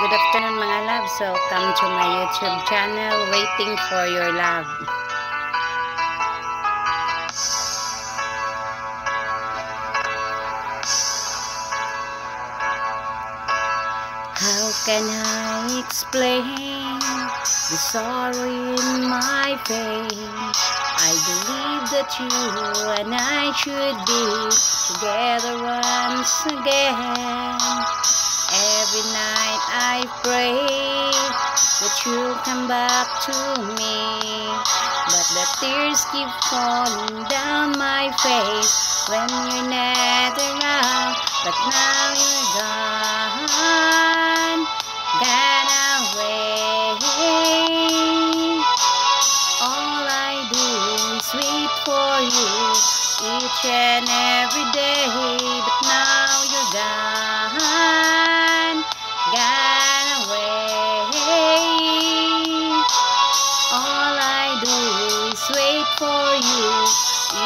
Good afternoon mga loves. Welcome to my YouTube channel, Waiting for Your Love. How can I explain the sorrow in my pain? I believe that you and I should be together once again. Every night I pray that you'll come back to me, but the tears keep falling down my face when you're not around. But now you're gone away. All I do is wait for you each and every day, but now you're gone away. All I do is wait for you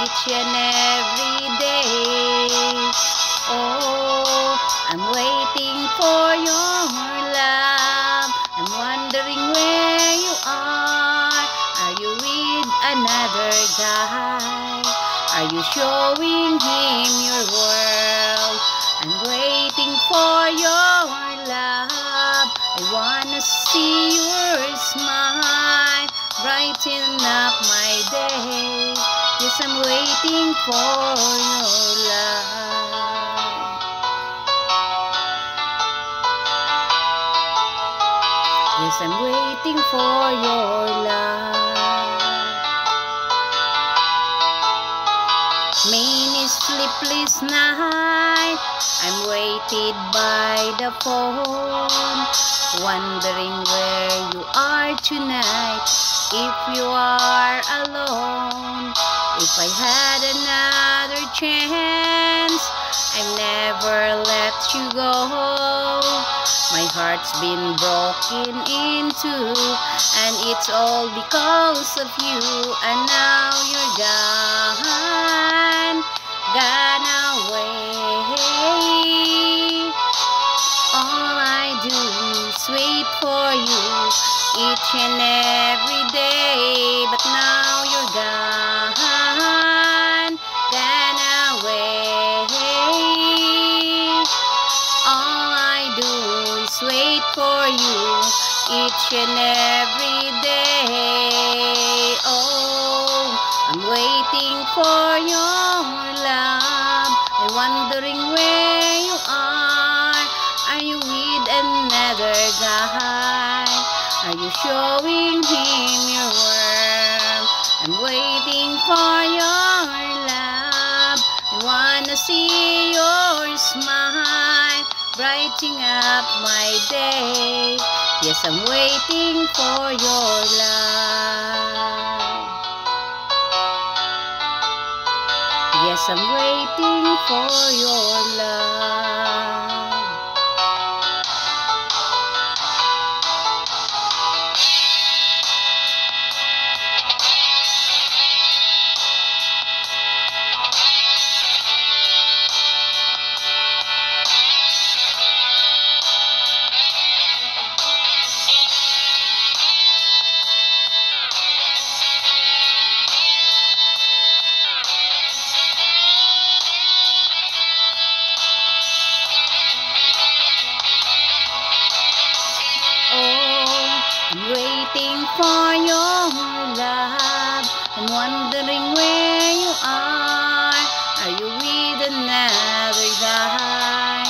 each and every day. Oh, I'm waiting for your love. I'm wondering where you are. Are you with another guy? Are you showing him your world? I'm waiting for your love. I wanna see your smile brighten up my day. Yes, I'm waiting for your love. Yes, I'm waiting for your love. Many sleepless nights I'm waited by the phone, wondering where you are tonight. If you are alone, if I had another chance, I'd never let you go. My heart's been broken in two, and it's all because of you. And now you're gone away. All I do is wait for you each and every day, but now you're gone away. All I do is wait for you each and every day. Oh, I'm waiting for your love. I'm wondering where you are. Are you with another guy? Are you showing him your world? I'm waiting for your love. I wanna see your smile brightening up my day. Yes, I'm waiting for your love. Yes, I'm waiting for your love. I'm waiting for your love. I'm wondering where you are. Are you with another guy?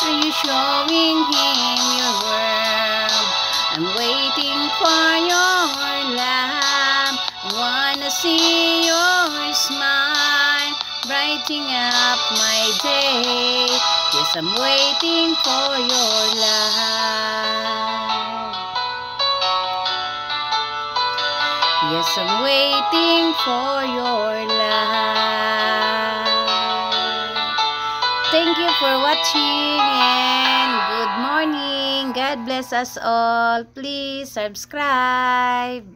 Are you showing him your world? I'm waiting for your love. I wanna see your smile brightening up my day. Yes, I'm waiting for your love. Yes, I'm waiting for your love. Thank you for watching and good morning. God bless us all. Please subscribe.